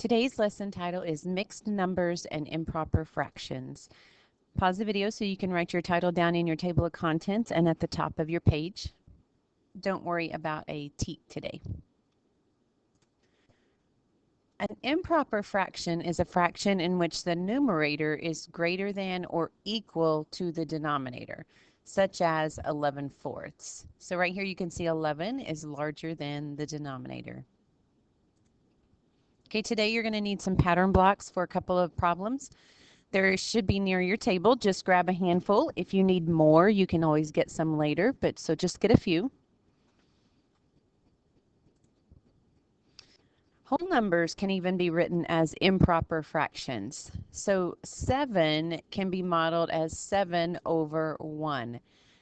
Today's lesson title is Mixed Numbers and Improper Fractions. Pause the video so you can write your title down in your table of contents and at the top of your page. Don't worry about a T today. An improper fraction is a fraction in which the numerator is greater than or equal to the denominator, such as 11/4. So right here you can see 11 is larger than the denominator. Okay, today you're going to need some pattern blocks for a couple of problems. There should be near your table. Just grab a handful. If you need more, you can always get some later, but so just get a few. Whole numbers can even be written as improper fractions. So 7 can be modeled as 7/1.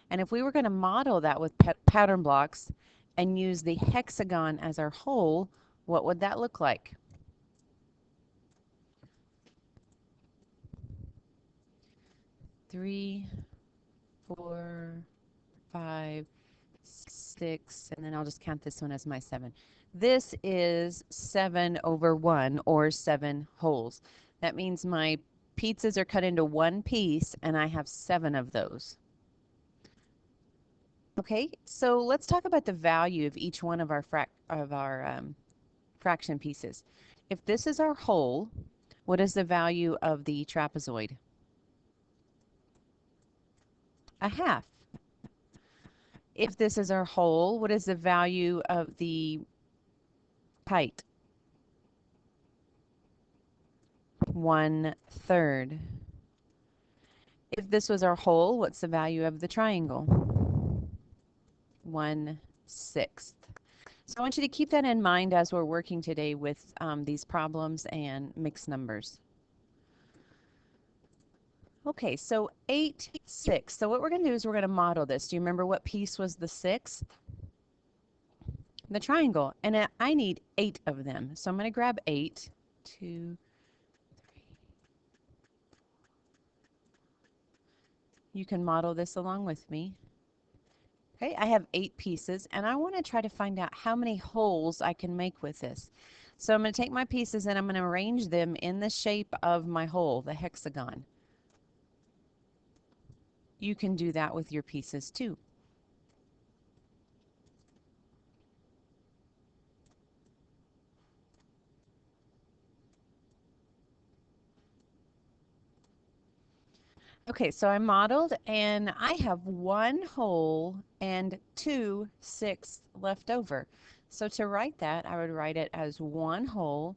And if we were going to model that with pattern blocks and use the hexagon as our whole, what would that look like? Three, 4, 5, 6, and then I'll just count this one as my 7. This is 7/1, or 7 wholes. That means my pizzas are cut into one piece, and I have 7 of those. Okay, so let's talk about the value of each one of our fraction pieces. If this is our whole, what is the value of the trapezoid? A half. If this is our whole, what is the value of the kite? 1/3. If this was our whole, what's the value of the triangle? 1/6. So I want you to keep that in mind as we're working today with these problems and mixed numbers. Okay, so 8, 6. So what we're going to do is we're going to model this. Do you remember what piece was the 6th? The triangle. And I need 8 of them. So I'm going to grab 8, 2, 3. You can model this along with me. Okay, I have 8 pieces, and I want to try to find out how many holes I can make with this. So I'm going to take my pieces and I'm going to arrange them in the shape of my hole, the hexagon. You can do that with your pieces too. Okay, so I modeled and I have 1 whole and 2 6 left over. So to write that, I would write it as 1 whole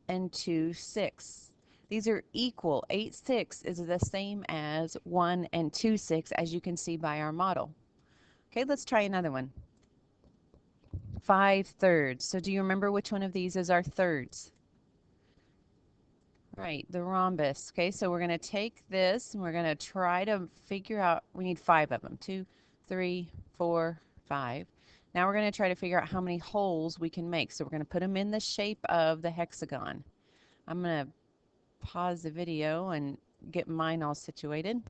and 2 6. These are equal. 8 6 is the same as 1 and 2 6, as you can see by our model. Okay, let's try another one. 5/3. So do you remember which one of these is our thirds? Right, the rhombus. Okay, so we're going to take this and we're going to try to figure out, we need 5 of them. 2, 3, 4, 5. Now we're going to try to figure out how many holes we can make. So we're going to put them in the shape of the hexagon. I'm going to pause the video and get mine all situated.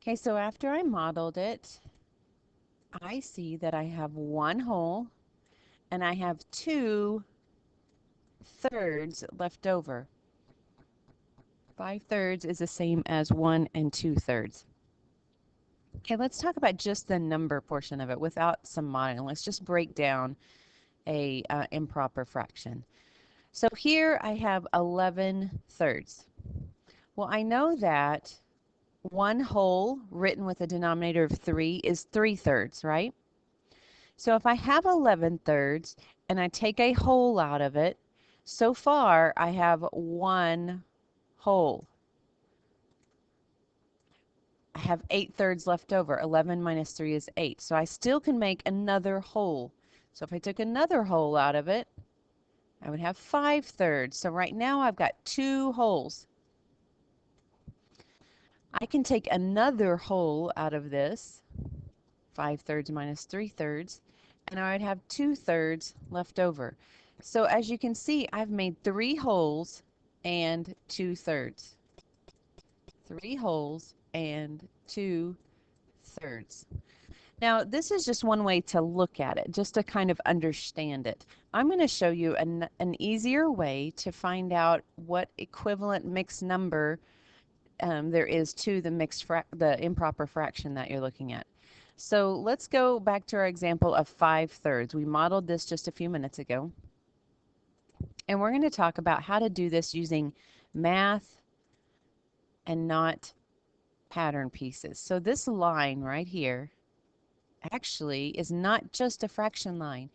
Okay, so after I modeled it, I see that I have 1 hole and I have 2 thirds left over. 5/3 is the same as 1 and 2/3. Okay, let's talk about just the number portion of it without some modeling. Let's just break down a improper fraction. So here I have 11/3. Well, I know that 1 whole written with a denominator of 3 is 3/3, right? So if I have 11/3 and I take a whole out of it, so far I have 1 whole. I have 8/3 left over. 11 minus 3 is 8. So I still can make another whole. So if I took another whole out of it, I would have 5/3. So right now I've got 2 wholes. I can take another whole out of this, 5/3 minus 3/3, and I would have 2/3 left over. So as you can see, I've made 3 wholes and 2/3. 3 wholes and 2/3. Now, this is just one way to look at it, just to kind of understand it. I'm going to show you an easier way to find out what equivalent mixed number there is to the improper fraction that you're looking at. So let's go back to our example of 5/3. We modeled this just a few minutes ago. And we're going to talk about how to do this using math and not pattern pieces. So this line right here actually is not just a fraction line.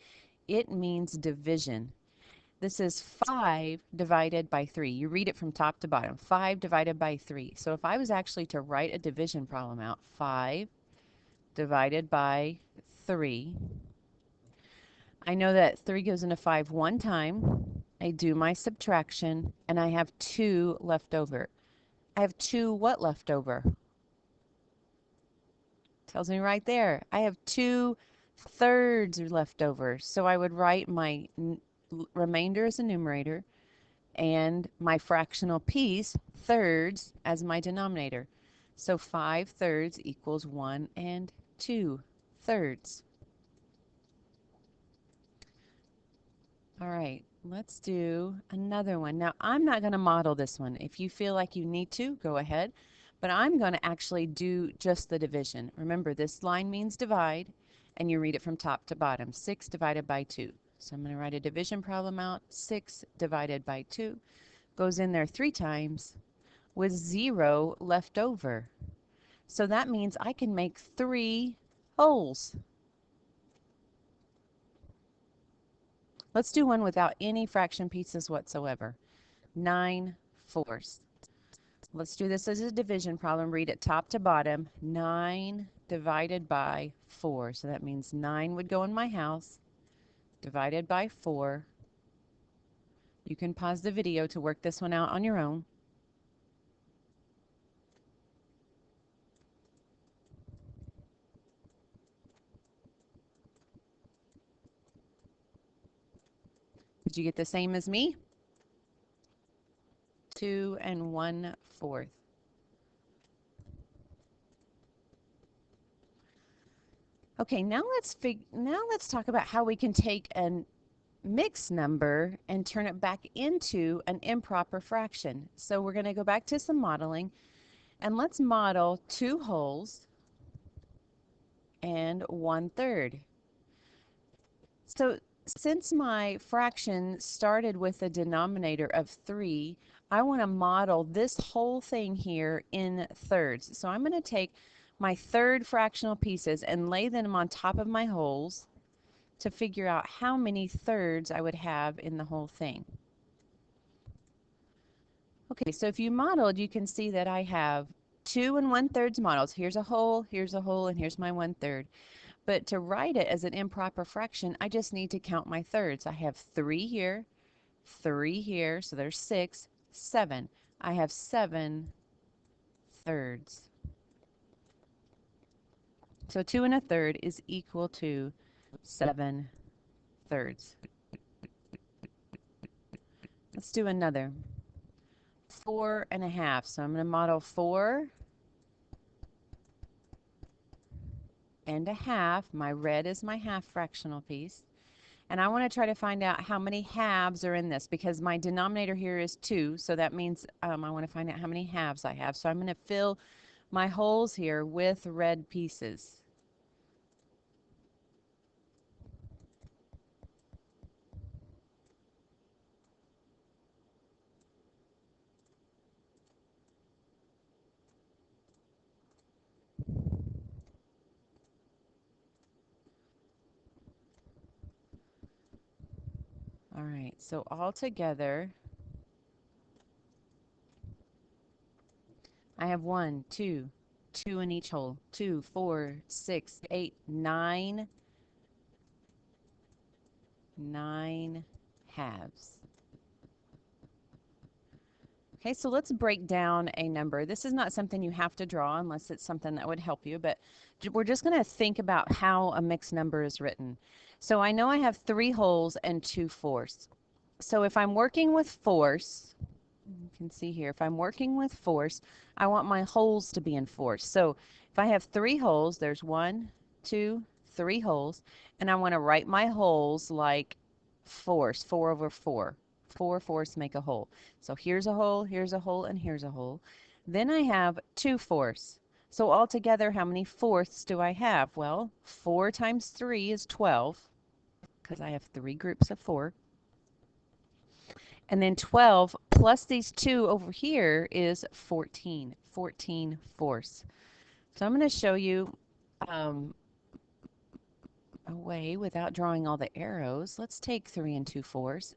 It means division. This is 5 divided by 3. You read it from top to bottom. 5 divided by 3. So if I was actually to write a division problem out, 5 divided by 3. I know that 3 goes into 5 one time. I do my subtraction, and I have 2 left over. I have 2 what left over? Tells me right there. I have 2/3 left over. So I would write my remainder as a numerator and my fractional piece, thirds, as my denominator. So 5/3 equals 1 and 2/3. All right, let's do another one. Now, I'm not going to model this one. If you feel like you need to, go ahead. But I'm going to actually do just the division. Remember, this line means divide, and you read it from top to bottom. 6 divided by 2. So I'm going to write a division problem out. 6 divided by 2 goes in there 3 times with 0 left over. So that means I can make 3 wholes. Let's do one without any fraction pieces whatsoever. 9/4. Let's do this as a division problem. Read it top to bottom. 9 divided by 4. So that means 9 would go in my house, divided by 4. You can pause the video to work this one out on your own. Did you get the same as me? 2 1/4. Okay, now let's talk about how we can take a mixed number and turn it back into an improper fraction. So we're going to go back to some modeling, and let's model 2 wholes and 1/3. So since my fraction started with a denominator of 3, I want to model this whole thing here in thirds. So I'm going to take my third fractional pieces and lay them on top of my wholes to figure out how many thirds I would have in the whole thing. Okay, so if you modeled, you can see that I have 2 1/3 models. Here's a whole, and here's my 1/3. But to write it as an improper fraction, I just need to count my thirds. I have 3 here, so there's 6, 7. I have 7/3. So 2 1/3 is equal to 7/3. Let's do another. 4 1/2. So I'm going to model 4 1/2. My red is my half fractional piece. And I want to try to find out how many halves are in this because my denominator here is 2. So that means I want to find out how many halves I have. So I'm going to fill my holes here with red pieces. All right, so all together, I have 1, 2, 2 in each hole, 2, 4, 6, 8, 9 halves. Okay, so let's break down a number. This is not something you have to draw unless it's something that would help you, but we're just going to think about how a mixed number is written. So I know I have 3 wholes and 2 fourths. So if I'm working with fourths, you can see here, if I'm working with fourths, I want my wholes to be in fourths. So if I have 3 wholes, there's 1, 2, 3 holes, and I want to write my holes like fours, 4 over 4. 4 fourths make a hole. So here's a hole, here's a hole, and here's a hole. Then I have 2 fourths. So altogether, how many fourths do I have? Well, 4 times 3 is 12, because I have 3 groups of 4. And then 12 plus these 2 over here is 14. 14 fourths. So I'm going to show you a way without drawing all the arrows. Let's take 3 and 2 fourths.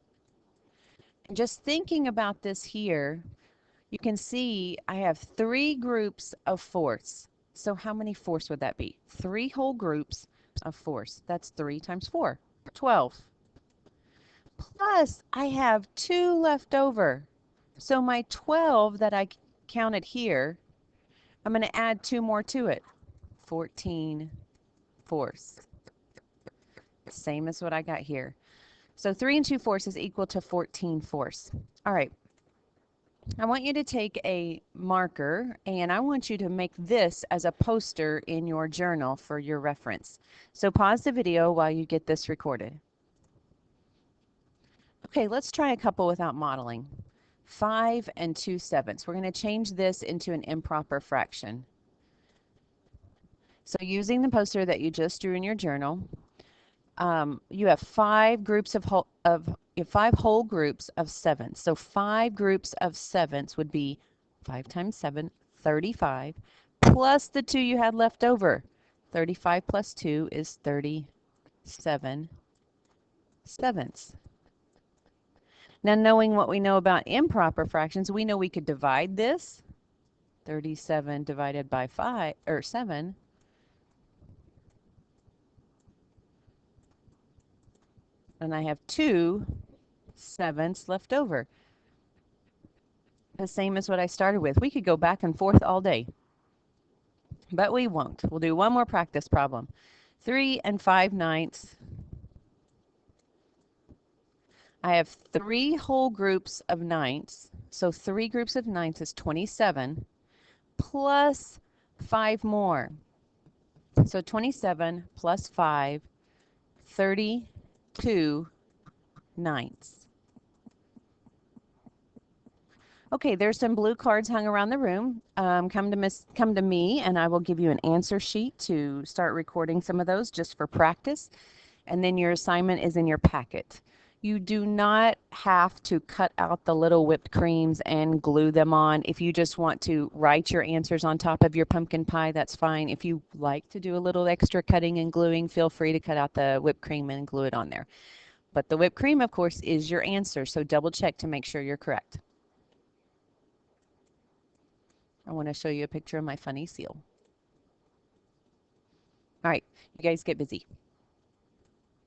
And just thinking about this here, you can see I have 3 groups of fourths. So how many fourths would that be? 3 whole groups of fourths. That's 3 times 4, 12. Plus, I have 2 left over. So my 12 that I counted here, I'm going to add 2 more to it. 14 fourths. Same as what I got here. So 3 and 2 fourths is equal to 14 fourths. All right. I want you to take a marker and I want you to make this as a poster in your journal for your reference. So pause the video while you get this recorded. Okay, let's try a couple without modeling. 5 and 2/7. We're going to change this into an improper fraction. So using the poster that you just drew in your journal, you have 5 groups of you have 5 whole groups of 7. So 5 groups of 7s would be 5 times 7, 35, plus the 2 you had left over. 35 plus 2 is 37 sevenths. Now, knowing what we know about improper fractions, we know we could divide this. 37 divided by 5 or 7. And I have 2 sevenths left over. The same as what I started with. We could go back and forth all day, but we won't. We'll do one more practice problem. 3 and 5/9. I have 3 whole groups of 9ths. So 3 groups of 9ths is 27 plus 5 more. So 27 plus 5, 32 9ths. Okay, there's some blue cards hung around the room. Come to me, and I will give you an answer sheet to start recording some of those just for practice. And then your assignment is in your packet. You do not have to cut out the little whipped creams and glue them on. If you just want to write your answers on top of your pumpkin pie, that's fine. If you like to do a little extra cutting and gluing, feel free to cut out the whipped cream and glue it on there. But the whipped cream, of course, is your answer, so double check to make sure you're correct. I want to show you a picture of my funny seal. All right, you guys get busy.